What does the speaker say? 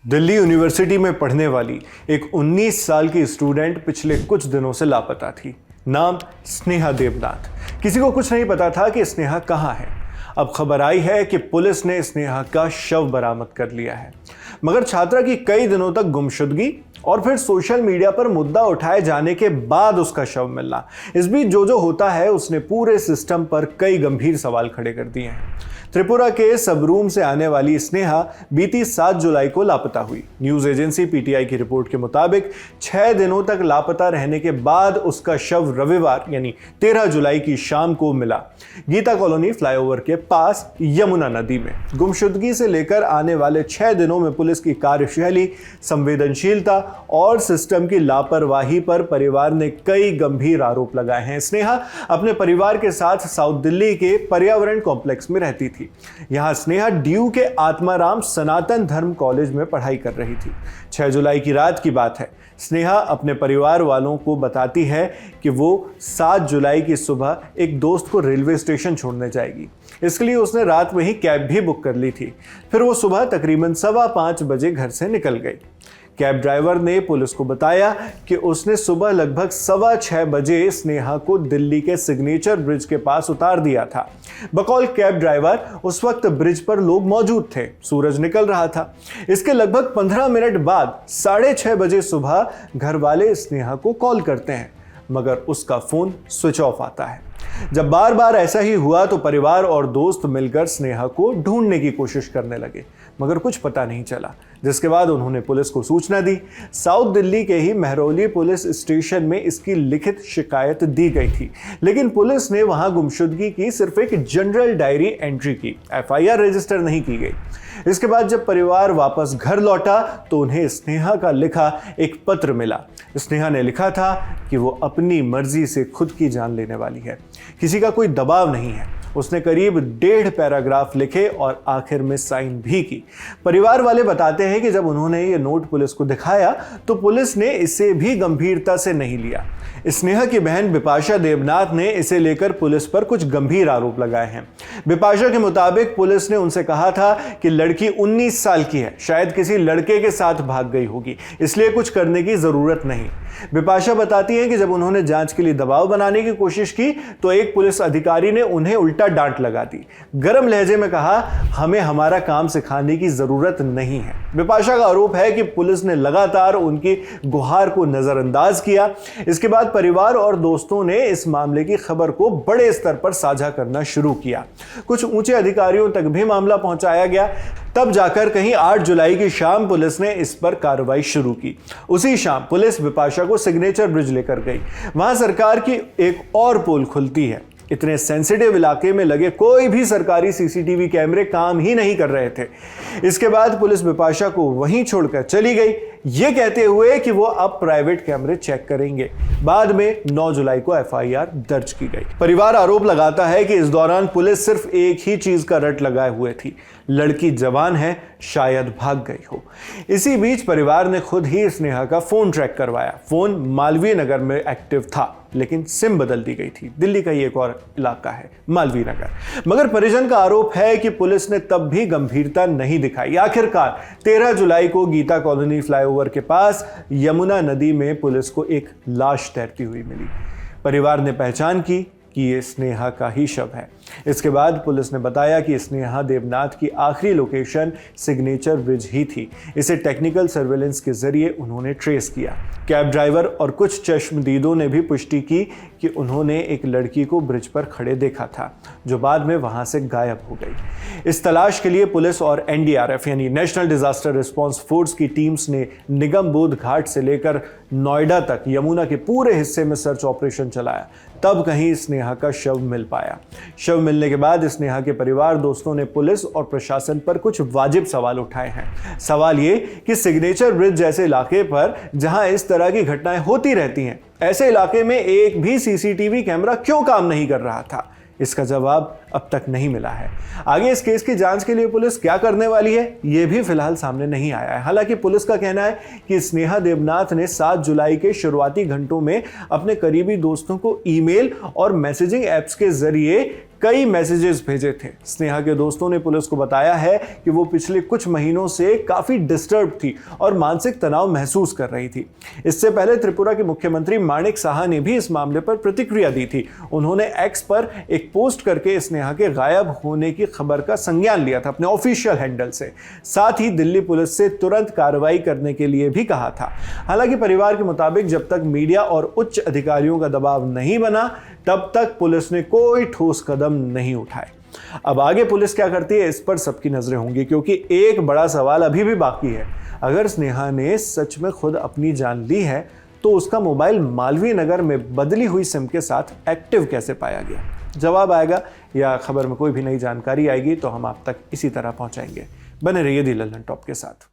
Delhi university में पढ़ने वाली एक 19 साल की स्टूडेंट पिछले कुछ दिनों से लापता थी। नाम स्नेहा देवनाथ। किसी को कुछ नहीं पता था कि स्नेहा कहाँ है। अब खबर आई है कि पुलिस ने स्नेहा का शव बरामद कर लिया है। मगर छात्रा की कई दिनों तक गुमशुदगी और फिर सोशल मीडिया पर मुद्दा उठाए जाने के बाद उसका शव मिलना, इस बीच जो होता है उसने पूरे सिस्टम पर कई गंभीर सवाल खड़े कर दिए हैं। त्रिपुरा के सबरूम से आने वाली स्नेहा बीती 7 जुलाई को लापता हुई। न्यूज एजेंसी पीटीआई की रिपोर्ट के मुताबिक 6 दिनों तक लापता रहने के बाद उसका शव रविवार यानी 13 जुलाई की शाम को मिला, गीता कॉलोनी फ्लाईओवर के पास यमुना नदी में। गुमशुदगी से लेकर आने वाले 6 दिनों में पुलिस की कार्यशैली, संवेदनशीलता और सिस्टम की लापरवाही पर परिवार ने कई गंभीर आरोप लगाए हैं। स्नेहा अपने परिवार के साथ साउथ दिल्ली के पर्यावरण कॉम्प्लेक्स में रहती थी। यहां स्नेहा ड्यू के आत्माराम सनातन धर्म कॉलेज में पढ़ाई कर रही थी। 6 जुलाई की रात की बात है। स्नेहा अपने परिवार वालों को बताती है कि वो 7 जुलाई की सुबह एक दोस्त को रेलवे स्टेशन छोड़ने जाएगी। इसके लिए उसने रात में ही कैब भी बुक कर ली थी। फिर वो सुबह तकरीबन 5:15 बजे घर से निकल गई। कैब ड्राइवर ने पुलिस को बताया कि उसने सुबह लगभग 6:15 बजे स्नेहा को दिल्ली के सिग्नेचर ब्रिज के पास उतार दिया था। बकौल कैब ड्राइवर उस वक्त ब्रिज पर लोग मौजूद थे, सूरज निकल रहा था। इसके लगभग 15 मिनट बाद 6:30 बजे सुबह घर वाले स्नेहा को कॉल करते हैं, मगर उसका फोन स्विच ऑफ आता है। जब बार बार ऐसा ही हुआ तो परिवार और दोस्त मिलकर स्नेहा को ढूंढने की कोशिश करने लगे, मगर कुछ पता नहीं चला, जिसके बाद उन्होंने पुलिस को सूचना दी। साउथ दिल्ली के ही महरौली पुलिस स्टेशन में इसकी लिखित शिकायत दी गई थी, लेकिन पुलिस ने वहां गुमशुदगी की सिर्फ एक जनरल डायरी एंट्री की, एफआईआर रजिस्टर नहीं की गई। इसके बाद जब परिवार वापस घर लौटा तो उन्हें स्नेहा का लिखा एक पत्र मिला। स्नेहा ने लिखा था कि वो अपनी मर्जी से खुद की जान लेने वाली है, किसी का कोई दबाव नहीं है। उसने करीब 1.5 पैराग्राफ लिखे और आखिर में साइन भी की। परिवार वाले बताते हैं कि जब उन्होंने ये नोट पुलिस को दिखाया तो पुलिस ने इसे भी गंभीरता से नहीं लिया। स्नेहा की बहन बिपाशा देवनाथ ने इसे लेकर पुलिस पर कुछ गंभीर आरोप लगाए हैं। बिपाशा के मुताबिक पुलिस ने उनसे कहा था कि लड़की 19 साल की है, शायद किसी लड़के के साथ भाग गई होगी, इसलिए कुछ करने की जरूरत नहीं। बिपाशा बताती है कि जब उन्होंने जांच के लिए दबाव बनाने की कोशिश की तो एक पुलिस अधिकारी ने उन्हें उल्टा डांट लगा दी। गरम लहजे में कहा, हमें हमारा काम सिखाने की जरूरत नहीं है। बिपाशा का आरोप है कि पुलिस ने लगातार उनकी गुहार को नजरअंदाज किया। इसके बाद परिवार और दोस्तों ने इस मामले की खबर को बड़े स्तर पर साझा करना शुरू किया। कुछ ऊंचे अधिकारियों तक भी मामला पहुंचाया गया। तब जाकर कहीं 8 जुलाई की शाम पुलिस ने इस पर कार्रवाई शुरू की। उसी शाम पुलिस बिपाशा को सिग्नेचर ब्रिज लेकर गई। वहां सरकार की एक और पोल खुलती है। इतने सेंसिटिव इलाके में लगे कोई भी सरकारी सीसीटीवी कैमरे काम ही नहीं कर रहे थे। इसके बाद पुलिस बिपाशा को वहीं छोड़कर चली गई, ये कहते हुए कि वो अब प्राइवेट कैमरे चेक करेंगे। बाद में 9 जुलाई को एफआईआर दर्ज की गई। परिवार आरोप लगाता है कि इस दौरान पुलिस सिर्फ एक ही चीज का रट लगाए हुए थी, लड़की जवान है, शायद भाग गई हो। इसी बीच परिवार ने खुद ही स्नेहा का फोन ट्रैक करवाया। फोन मालवीय नगर में एक्टिव था, लेकिन सिम बदल दी गई थी। दिल्ली का ही एक और इलाका है मालवीय नगर। मगर परिजन का आरोप है कि पुलिस ने तब भी गंभीरता नहीं दिखाई। आखिरकार 13 जुलाई को गीता कॉलोनी फ्लाईओवर के पास यमुना नदी में पुलिस को एक लाश तैरती हुई मिली। परिवार ने पहचान की कि ये स्नेहा का ही शव है। इसके बाद पुलिस ने बताया कि स्नेहा देवनाथ की आखिरी लोकेशन सिग्नेचर ब्रिज ही थी। इसे टेक्निकल सर्वेलेंस के जरिए उन्होंने ट्रेस किया। कैब ड्राइवर और कुछ चश्मदीदों ने भी पुष्टि की कि उन्होंने एक लड़की को ब्रिज पर खड़े देखा था, जो बाद में वहां से गायब हो गई। इस तलाश के लिए पुलिस और एनडीआरएफ यानी नेशनल डिजास्टर रिस्पांस फोर्स की टीम्स ने निगम बोध घाट से लेकर नोएडा तक यमुना के पूरे हिस्से में सर्च ऑपरेशन चलाया। तब कहीं स्नेहा का शव मिल पाया। शव मिलने के बाद स्नेहा के परिवार दोस्तों ने पुलिस और प्रशासन पर कुछ वाजिब सवाल उठाए हैं। सवाल ये कि सिग्नेचर ब्रिज जैसे इलाके पर जहां इस तरह की घटनाएं होती रहती हैं, ऐसे इलाके में एक भी सीसीटीवी कैमरा क्यों काम नहीं कर रहा था? इसका जवाब अब तक नहीं मिला है। आगे इस केस की जांच के लिए पुलिस क्या करने वाली है, यह भी फिलहाल सामने नहीं आया है। हालांकि पुलिस का कहना है कि स्नेहा देवनाथ ने 7 जुलाई के शुरुआती घंटों में अपने करीबी दोस्तों को ईमेल और मैसेजिंग ऐप्स के जरिए कई मैसेजेस भेजे थे। स्नेहा के दोस्तों ने पुलिस को बताया है कि वो पिछले कुछ महीनों से काफी डिस्टर्ब थी और मानसिक तनाव महसूस कर रही थी। इससे पहले त्रिपुरा के मुख्यमंत्री माणिक साहा ने भी इस मामले पर प्रतिक्रिया दी थी। उन्होंने एक्स पर एक पोस्ट करके स्नेहा के गायब होने की खबर का संज्ञान लिया था अपने ऑफिशियल हैंडल से। साथ ही दिल्ली पुलिस से तुरंत कार्रवाई करने के लिए भी कहा था। हालांकि परिवार के मुताबिक जब तक मीडिया और उच्च अधिकारियों का दबाव नहीं बना तब तक पुलिस ने कोई ठोस कदम नहीं उठाए। अब आगे पुलिस क्या करती है इस पर सबकी नजरें होंगी, क्योंकि एक बड़ा सवाल अभी भी बाकी है। अगर स्नेहा ने सच में खुद अपनी जान ली है तो उसका मोबाइल मालवीय नगर में बदली हुई सिम के साथ एक्टिव कैसे पाया गया? जवाब आएगा या खबर में कोई भी नई जानकारी आएगी तो हम आप तक इसी तरह पहुंचाएंगे। बने रहिए दी लल्लन टॉप के साथ।